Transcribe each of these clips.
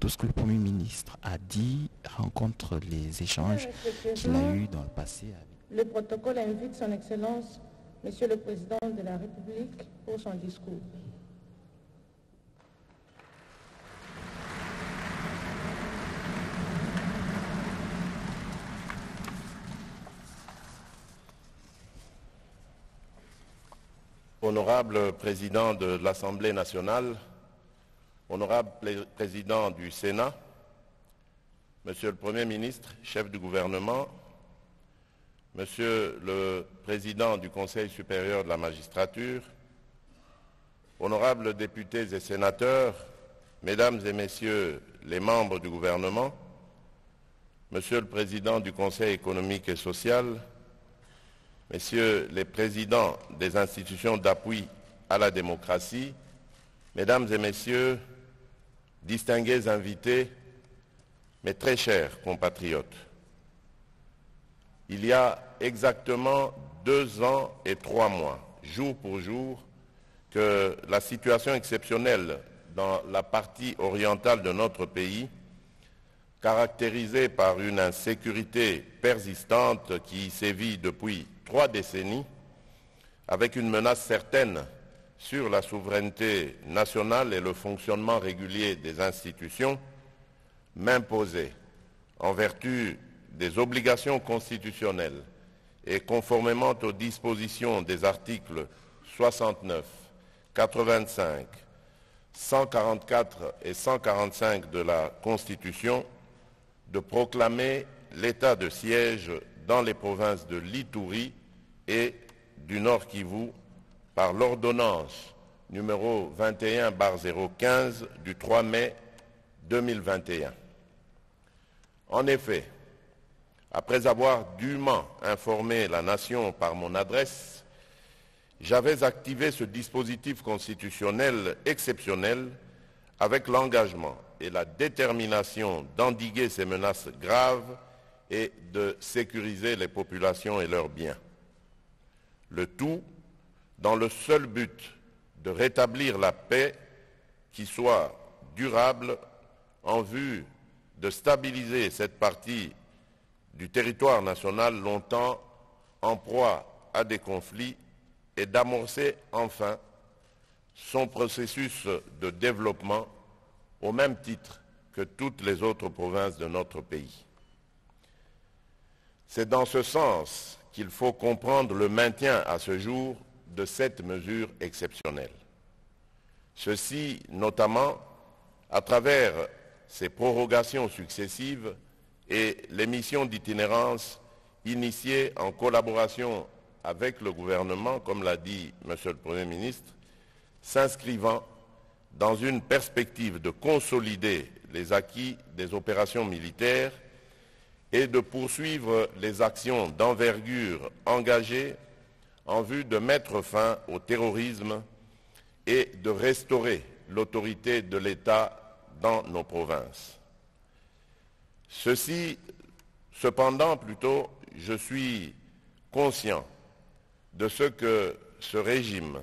tout ce que le Premier ministre a dit rencontre les échanges qu'il a eus dans le passé avec... Le protocole invite son Excellence, Monsieur le Président de la République, pour son discours. Honorable Président de l'Assemblée nationale, Honorable Président du Sénat, Monsieur le Premier ministre, chef du gouvernement, Monsieur le Président du Conseil supérieur de la magistrature, honorables députés et sénateurs, Mesdames et Messieurs les membres du gouvernement, Monsieur le Président du Conseil économique et social, Messieurs les présidents des institutions d'appui à la démocratie, Mesdames et Messieurs, distingués invités, mes très chers compatriotes, il y a exactement 2 ans et 3 mois, jour pour jour, que la situation exceptionnelle dans la partie orientale de notre pays, caractérisée par une insécurité persistante qui sévit depuis 3 décennies, avec une menace certaine sur la souveraineté nationale et le fonctionnement régulier des institutions, m'imposait, en vertu des obligations constitutionnelles et conformément aux dispositions des articles 69, 85, 144 et 145 de la Constitution, de proclamer l'état de siège dans les provinces de l'Ituri et du Nord Kivu par l'ordonnance numéro 21/015 du 3 mai 2021. En effet, après avoir dûment informé la nation par mon adresse, j'avais activé ce dispositif constitutionnel exceptionnel avec l'engagement et la détermination d'endiguer ces menaces graves et de sécuriser les populations et leurs biens. Le tout dans le seul but de rétablir la paix qui soit durable en vue de stabiliser cette partie du territoire national longtemps en proie à des conflits et d'amorcer enfin son processus de développement au même titre que toutes les autres provinces de notre pays. C'est dans ce sens qu'il faut comprendre le maintien à ce jour de cette mesure exceptionnelle. Ceci notamment à travers ces prorogations successives et les missions d'itinérance initiées en collaboration avec le gouvernement, comme l'a dit Monsieur le Premier ministre, s'inscrivant dans une perspective de consolider les acquis des opérations militaires et de poursuivre les actions d'envergure engagées en vue de mettre fin au terrorisme et de restaurer l'autorité de l'État dans nos provinces. Cependant, je suis conscient de ce que ce régime,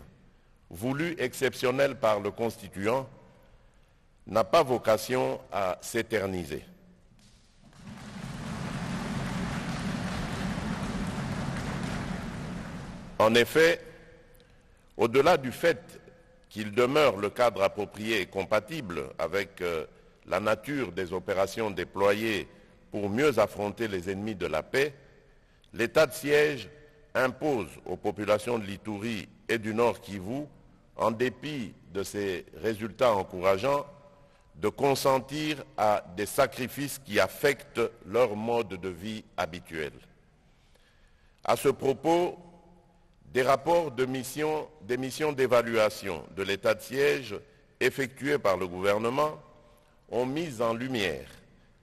voulu exceptionnel par le Constituant, n'a pas vocation à s'éterniser. En effet, au-delà du fait qu'il demeure le cadre approprié et compatible avec la nature des opérations déployées pour mieux affronter les ennemis de la paix, l'état de siège impose aux populations de l'Ituri et du Nord Kivu, en dépit de ces résultats encourageants, de consentir à des sacrifices qui affectent leur mode de vie habituel. À ce propos, des rapports des missions d'évaluation de l'état de siège effectués par le gouvernement ont mis en lumière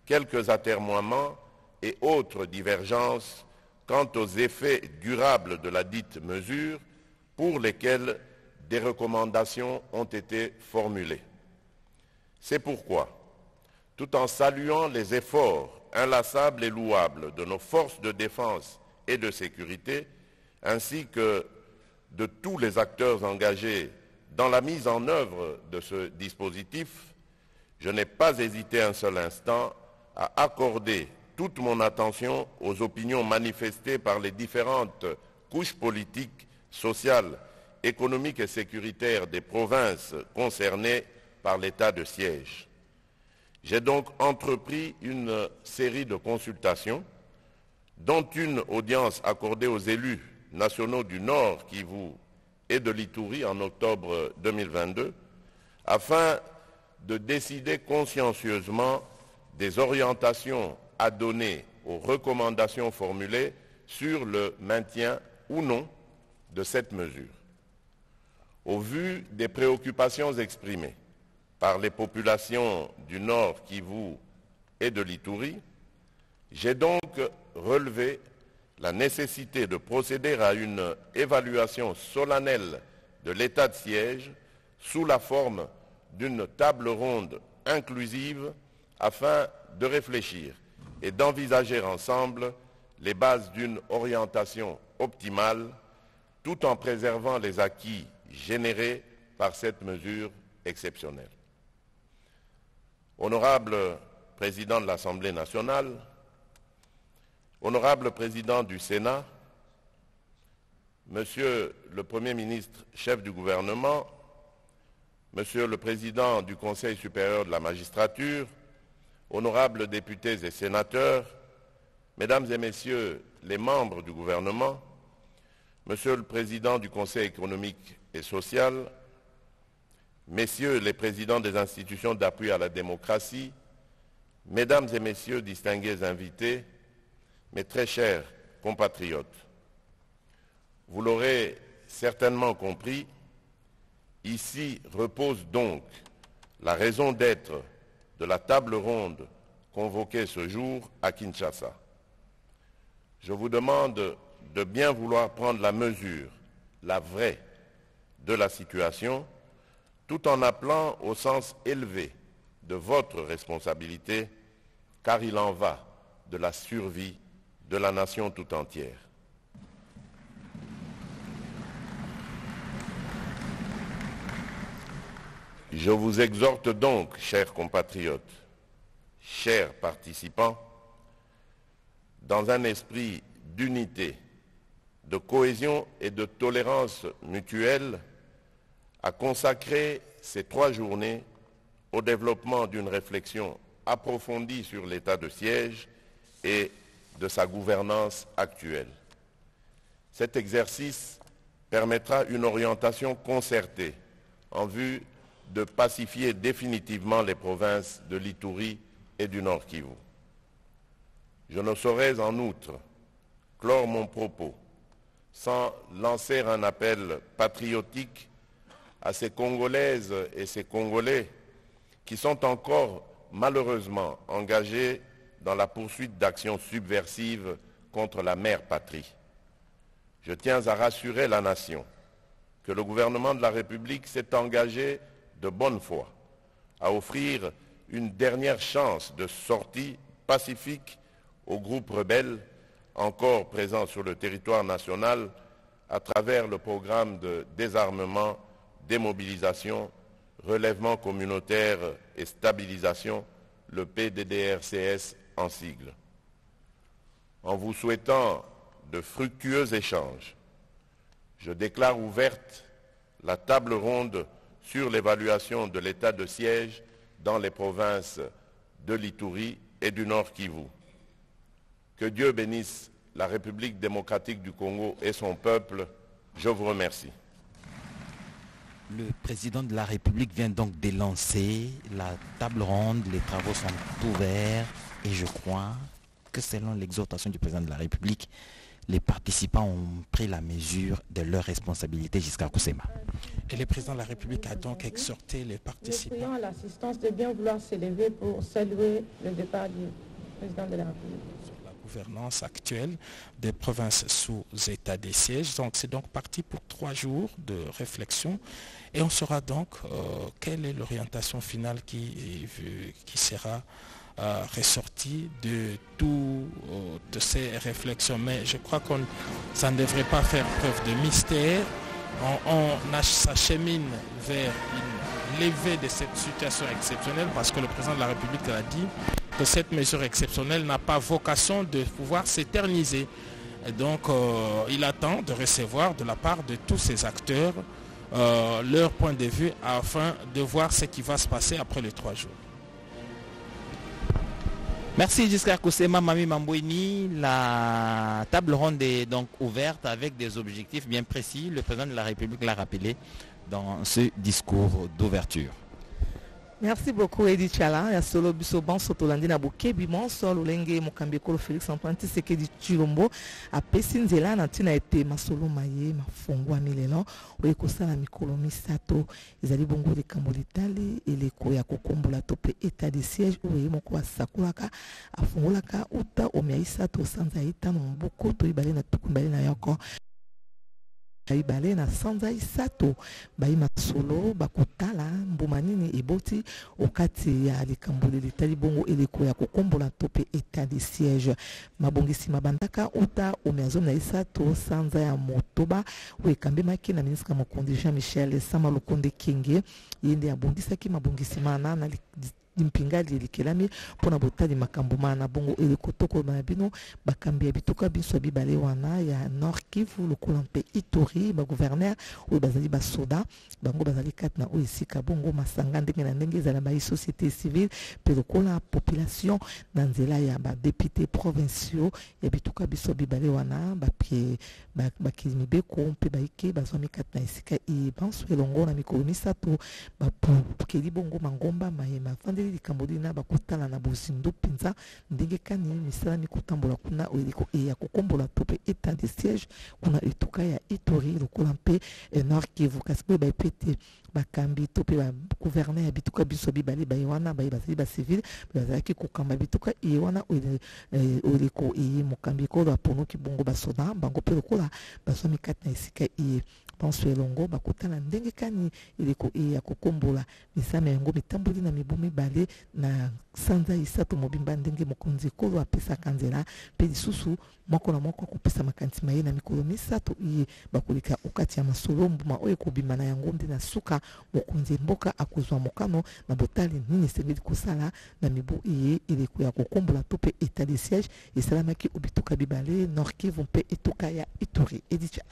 quelques atermoiements et autres divergences quant aux effets durables de la dite mesure pour lesquels des recommandations ont été formulées. C'est pourquoi, tout en saluant les efforts inlassables et louables de nos forces de défense et de sécurité, ainsi que de tous les acteurs engagés dans la mise en œuvre de ce dispositif, je n'ai pas hésité un seul instant à accorder toute mon attention aux opinions manifestées par les différentes couches politiques, sociales, économiques et sécuritaires des provinces concernées par l'état de siège. J'ai donc entrepris une série de consultations, dont une audience accordée aux élus nationaux du Nord Kivu et de l'Ituri en octobre 2022, afin de décider consciencieusement des orientations à donner aux recommandations formulées sur le maintien ou non de cette mesure. Au vu des préoccupations exprimées par les populations du Nord Kivu et de l'Ituri, j'ai donc relevé la nécessité de procéder à une évaluation solennelle de l'état de siège sous la forme d'une table ronde inclusive afin de réfléchir et d'envisager ensemble les bases d'une orientation optimale tout en préservant les acquis générés par cette mesure exceptionnelle. Honorable Président de l'Assemblée nationale, Honorable Président du Sénat, Monsieur le Premier ministre, chef du gouvernement, Monsieur le Président du Conseil supérieur de la magistrature, honorables députés et sénateurs, Mesdames et Messieurs les membres du gouvernement, Monsieur le Président du Conseil économique et social, Messieurs les Présidents des institutions d'appui à la démocratie, Mesdames et Messieurs distingués invités, mes très chers compatriotes, vous l'aurez certainement compris, ici repose donc la raison d'être de la table ronde convoquée ce jour à Kinshasa. Je vous demande de bien vouloir prendre la mesure, la vraie, de la situation, tout en appelant au sens élevé de votre responsabilité, car il en va de la survie de la nation tout entière. Je vous exhorte donc, chers compatriotes, chers participants, dans un esprit d'unité, de cohésion et de tolérance mutuelle, à consacrer ces 3 journées au développement d'une réflexion approfondie sur l'état de siège et de sa gouvernance actuelle. Cet exercice permettra une orientation concertée en vue de pacifier définitivement les provinces de l'Ituri et du Nord Kivu. Je ne saurais en outre clore mon propos sans lancer un appel patriotique à ces Congolaises et ces Congolais qui sont encore malheureusement engagés dans la poursuite d'actions subversives contre la mère patrie. Je tiens à rassurer la nation que le gouvernement de la République s'est engagé de bonne foi à offrir une dernière chance de sortie pacifique aux groupes rebelles encore présents sur le territoire national à travers le programme de désarmement, démobilisation, relèvement communautaire et stabilisation, le PDDRCS en sigle. En vous souhaitant de fructueux échanges, je déclare ouverte la table ronde sur l'évaluation de l'état de siège dans les provinces de l'Ituri et du Nord Kivu. Que Dieu bénisse la République démocratique du Congo et son peuple. Je vous remercie. Le président de la République vient donc d'élancer la table ronde, les travaux sont ouverts et je crois que selon l'exhortation du président de la République, les participants ont pris la mesure de leurs responsabilités jusqu'à Kusema. Et le président de la République a donc exhorté les participants. Nous prions l'assistance de bien vouloir s'élever pour saluer le départ du président de la République. Sur la gouvernance actuelle des provinces sous état de siège. Donc c'est donc parti pour 3 jours de réflexion et on saura donc quelle est l'orientation finale qui sera ressorti de de ces réflexions, mais je crois que ça ne devrait pas faire preuve de mystère. On s'achemine vers une levée de cette situation exceptionnelle, parce que le président de la République a dit que cette mesure exceptionnelle n'a pas vocation de pouvoir s'éterniser. Et donc, il attend de recevoir de la part de tous ces acteurs leur point de vue afin de voir ce qui va se passer après les 3 jours. Merci Giscard Koussema, Mami Mambouini. La table ronde est donc ouverte avec des objectifs bien précis. Le président de la République l'a rappelé dans ce discours d'ouverture. Merci beaucoup Edi Chala. Ya solo biso ban sotolandi na bokebi monso lolenge mokambi ekolo Félix Antoine Tshisekedi Tshilombo apesi nzela na ntina ete masolo maye mafongwami lelo oyo kosala mikolo misato ezali bongo likambo litali eleko ya kokombola to pe état de siège oyo moko asakolaka afungolaka uta omia isato sanza itano mboko to ibale na tukumbale na yoko Ibale na sanza isato bayi masolo bakotala mbuma nini eboti okati ya likambo litali bongo eleko ya kokombola to pe état de siège mabongisi mabandaka uta omiazo na isato sanza ya motoba oekambemaki na ministre mokonzi Jean-Michel Sama Lukonde Kenge yende abongisaki mabongisi mana na mpingali likelami pona botali makambo mana bongo eleko toko na bino bakambi ya bituka biso bibale wana ya Nord Kivu lokola mpe Ituri ba gouverneur oyo bazali ba soda bango bazali kat na oyo esika bongo masanga ndenge na ndenge ezala ba société civile pe lokola population na nzela ya ba député provinciaux ya bituka biso bibale wana bakilimi beko mpe baike bazwami kat na esika ibanso elongo na mikolo misato bapukeli bongo mangomba mayema likambo dina bakotala na bozindo penza ndenge kani misala mikotambola kuna oyeliko ya kokombola tope état de siège kuna etuka ya Ituri lokola mpe Nord Kivu kasi pe baipete bakambi tope ba gouverneur ya bituka biso bibale baye wana baye bazali ba civil bazalaki kokamba bituka iye wana oyeliko iye mokambi kolo aponoki bongo basoda bango pe lokola bazwami kati na esika iye panso elongo bakotala ndenge kani eleko ya kokombola misama yango mitamboli na mibu mibale na sanza isato mobimba ndenge mokonzi kolo apesaka nzela mpe lisusu moko na moko akopesa makanisi maye na mikolo misato iye bakoleka okati ya masolo mbuma oyo ekobima na yango nde na suka mokonzi mboka akozwa mokano na botali nini esengeli kosala na mibu iye eleko ya kokombola to mpe état de siège esalamaki obituka bibale Nord Kivu mpe etuka ya Ituri. Edicha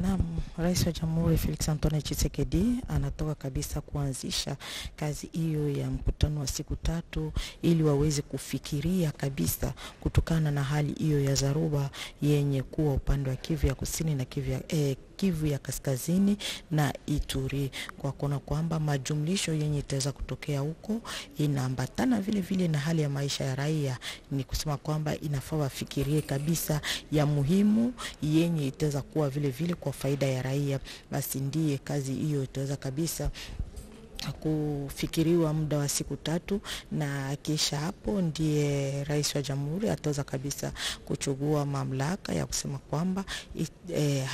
Naam, Rais wa Jamhuri Felix Antoine Tshisekedi anatoka kabisa kuanzisha kazi hiyo ya mkutano wa siku 3 ili waweze kufikiria kabisa kutokana na hali hiyo ya dharuba yenye kuwa upande wa Kivu ya Kusini na Kivu ya Kaskazini na Ituri, kwa kuona kwamba majumlisho yenye itaweza kutokea huko inaambatana vile vile na hali ya maisha ya raia. Ni kusema kwamba inafaa wafikirie kabisa ya muhimu yenye itaweza kuwa vile vile kwa faida ya raia. Basi ndiye kazi hiyo itaweza kabisa kufikiriwa muda wa siku 3 na kisha hapo ndiye rais wa jamhuri ataweza kabisa kuchukua mamlaka ya kusema kwamba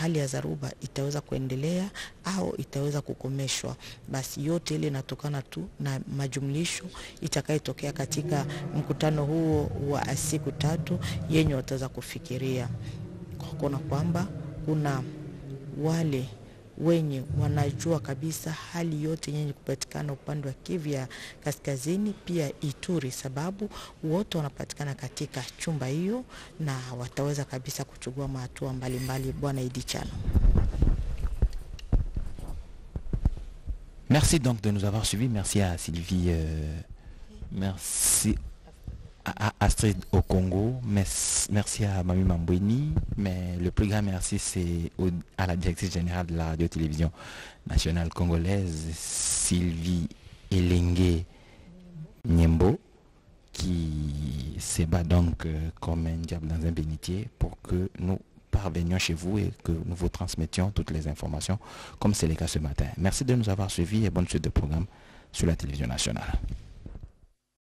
hali ya dharuba itaweza kuendelea au itaweza kukomeshwa. Basi yote ile inatokana tu na majumlisho itakayotokea katika mkutano huo wa siku 3 yenye wataweza kufikiria, kwa kuona kwamba kuna wale wenye wanajua kabisa hali yote yenye kupatikana upande wa Kivu ya Kaskazini pia Ituri, sababu wote wanapatikana katika chumba hiyo na wataweza kabisa kuchukua hatua mbalimbali. Bwana Edi Chala. Merci donc de nous avoir suivis. Merci à Sylvie, merci à Astrid au Congo, merci à Mami Mambouini, mais le plus grand merci c'est à la directrice générale de la radio-télévision nationale congolaise, Sylvie Elengue Nyembo, qui se bat donc comme un diable dans un bénitier pour que nous parvenions chez vous et que nous vous transmettions toutes les informations comme c'est le cas ce matin. Merci de nous avoir suivis et bonne suite de programme sur la télévision nationale.